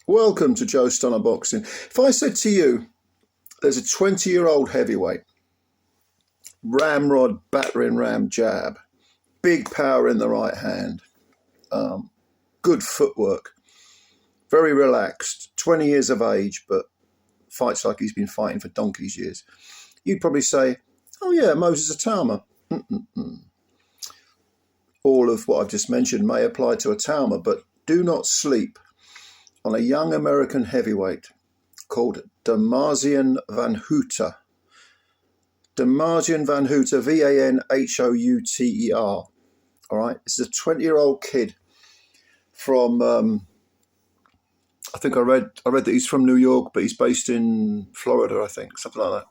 Welcome to Joe Stunner Boxing. If I said to you, there's a 20-year-old heavyweight, ramrod, battering ram jab, big power in the right hand, good footwork, very relaxed, 20 years of age, but fights like he's been fighting for donkey's years, you'd probably say, oh yeah, Moses Itauma. All of what I've just mentioned may apply to Itauma, but do not sleep on a young American heavyweight called Damazion Vanhouter. Damazion Vanhouter, Vanhouter. All right, this is a 20-year-old kid from. I think I read that he's from New York, but he's based in Florida, I think, something like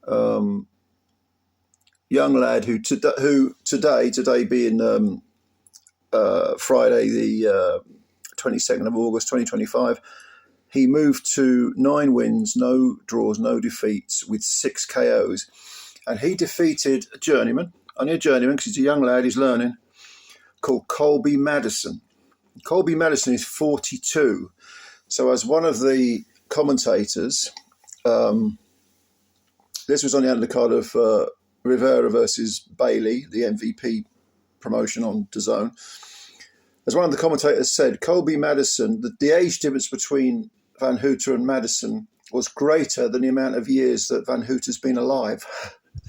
that. Young lad who today being Friday the 22nd of August 2025, he moved to 9 wins, no draws, no defeats, with 6 KOs. And he defeated a journeyman, only a journeyman because he's a young lad, he's learning, called Colby Madison. Colby Madison is 42. So as one of the commentators, this was on the undercard of Rivera versus Bailey, the MVP promotion on DAZN. As one of the commentators said, Colby Madison, the age difference between Vanhouter and Madison was greater than the amount of years that Vanhouter's been alive.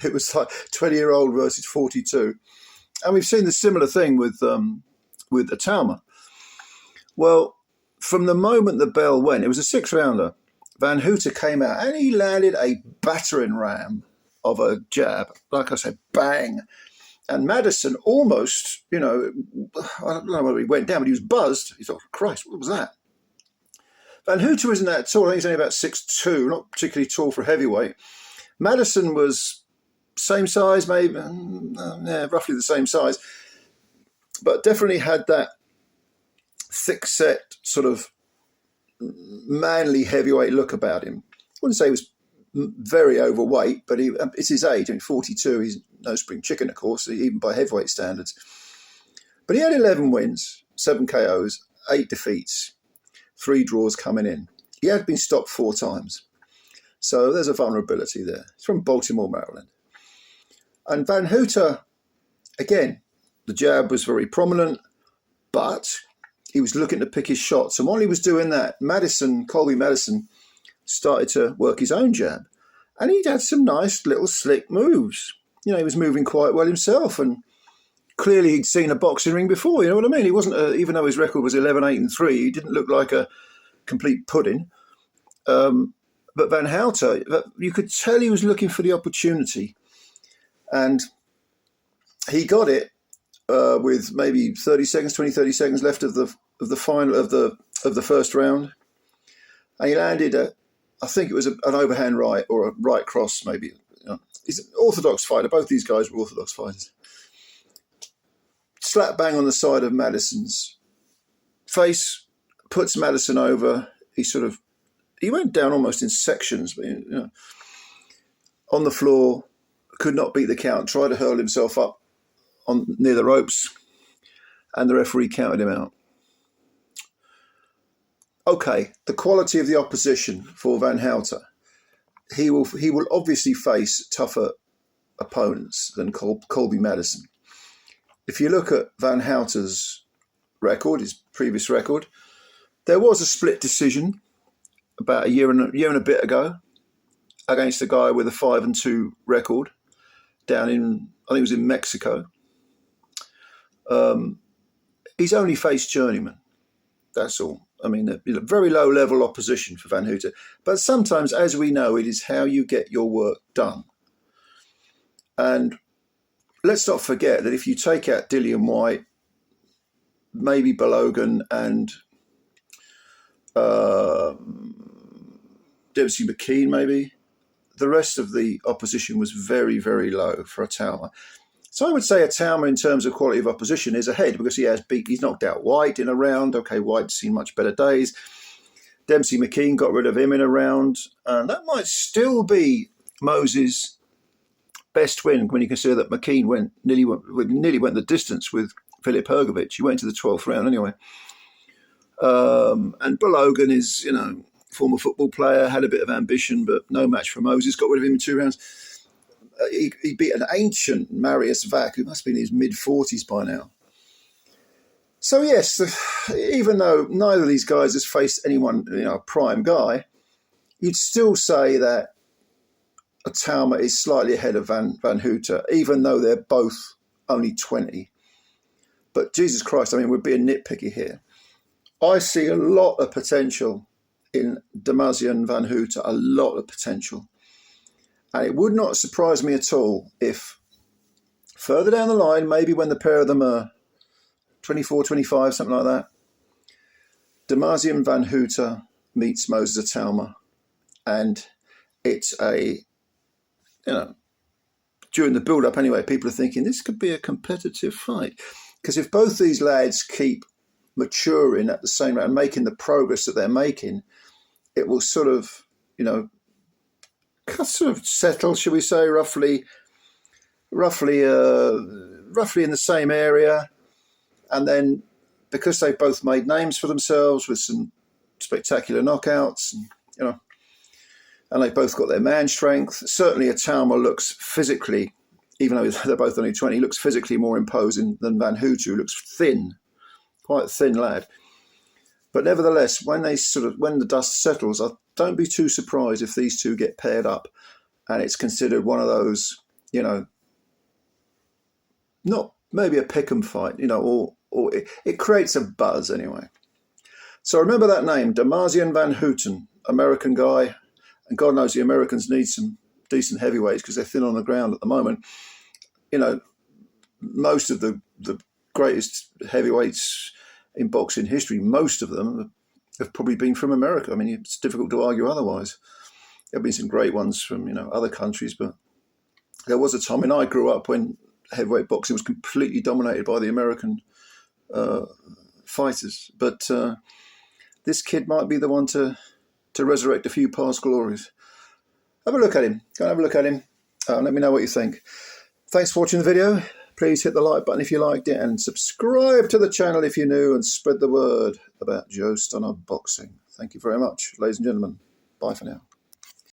It was like 20-year-old versus 42. And we've seen the similar thing with Itauma. Well, from the moment the bell went, it was a 6-rounder, Vanhouter came out and he landed a battering ram of a jab. Like I said, bang. And Madison almost, I don't know whether he went down, but he was buzzed. He thought, Christ, what was that? Vanhouter isn't that tall. I think he's only about 6'2", not particularly tall for a heavyweight. Madison was same size, maybe, roughly the same size, but definitely had that thick-set, sort of manly heavyweight look about him. I wouldn't say he was very overweight, but it's his age. I mean, 42, he's no spring chicken, of course, even by heavyweight standards. But he had 11 wins, 7 KOs, 8 defeats, 3 draws coming in. He had been stopped 4 times. So there's a vulnerability there. He's from Baltimore, Maryland. And Vanhouter, again, the jab was very prominent, but he was looking to pick his shots. And while he was doing that, Colby Madison, started to work his own jab. And he'd had some nice little slick moves. He was moving quite well himself. And clearly he'd seen a boxing ring before, you know what I mean? He wasn't, even though his record was 11-8-3, he didn't look like a complete pudding. But Vanhouter, you could tell he was looking for the opportunity. And he got it with maybe 30 seconds left of the final of the first round. And he landed I think it was an overhand right or a right cross, maybe. He's an orthodox fighter. Both these guys were orthodox fighters. Slap bang on the side of Madison's face, puts Madison over. He went down almost in sections, but on the floor, could not beat the count, tried to hurl himself up near the ropes, and the referee counted him out. Okay, the quality of the opposition for Vanhouter. He will obviously face tougher opponents than Colby Madison. If you look at Vanhouter's record, his previous record, there was a split decision about a year and a bit ago against a guy with a 5-2 record down in, I think it was in Mexico. He's only faced journeymen. That's all. I mean, very low-level opposition for Vanhouter. But sometimes, as we know, it is how you get your work done. And let's not forget that if you take out Dillian White, maybe Balogan and Dempsey McKean, maybe, the rest of the opposition was very, very low for Itauma. So I would say Itauma, in terms of quality of opposition, is ahead because he's knocked out White in a round. Okay, White's seen much better days. Dempsey McKean got rid of him in a round. And that might still be Moses' best win when you consider that McKean nearly went the distance with Filip Hrgovic. He went to the 12th round anyway. And Balogan is, former football player, had a bit of ambition, but no match for Moses. Got rid of him in 2 rounds. He beat an ancient Marius Vac, who must be in his mid-40s by now. So yes, even though neither of these guys has faced anyone, a prime guy, you'd still say that Itauma is slightly ahead of Vanhouter, even though they're both only 20. But Jesus Christ, we're being nitpicky here. I see a lot of potential in Damazion Vanhouter, a lot of potential. And it would not surprise me at all if further down the line, maybe when the pair of them are 24, 25, something like that, Damazion Vanhouter meets Moses Itauma. And it's during the build-up anyway, people are thinking this could be a competitive fight. Because if both these lads keep maturing at the same rate and making the progress that they're making, it will sort of settle, shall we say, roughly in the same area. And then because they've both made names for themselves with some spectacular knockouts, and they've both got their man strength. Certainly Itauma looks physically, even though they're both only 20, looks physically more imposing than Vanhouter, who looks thin, quite a thin lad. But nevertheless, when the dust settles, don't be too surprised if these two get paired up and it's considered one of those, not maybe a pick'em fight, or it creates a buzz anyway. So remember that name, Damazion Vanhouter, American guy. And God knows the Americans need some decent heavyweights because they're thin on the ground at the moment. Most of the greatest heavyweights in boxing history, most of them have probably been from America. It's difficult to argue otherwise. There have been some great ones from, other countries, but there was a time, I grew up when heavyweight boxing was completely dominated by the American fighters. But this kid might be the one to resurrect a few past glories. Have a look at him. Go and have a look at him. Let me know what you think. Thanks for watching the video. Please hit the like button if you liked it and subscribe to the channel if you're new and spread the word about Joe Stunner Boxing. Thank you very much, ladies and gentlemen. Bye for now.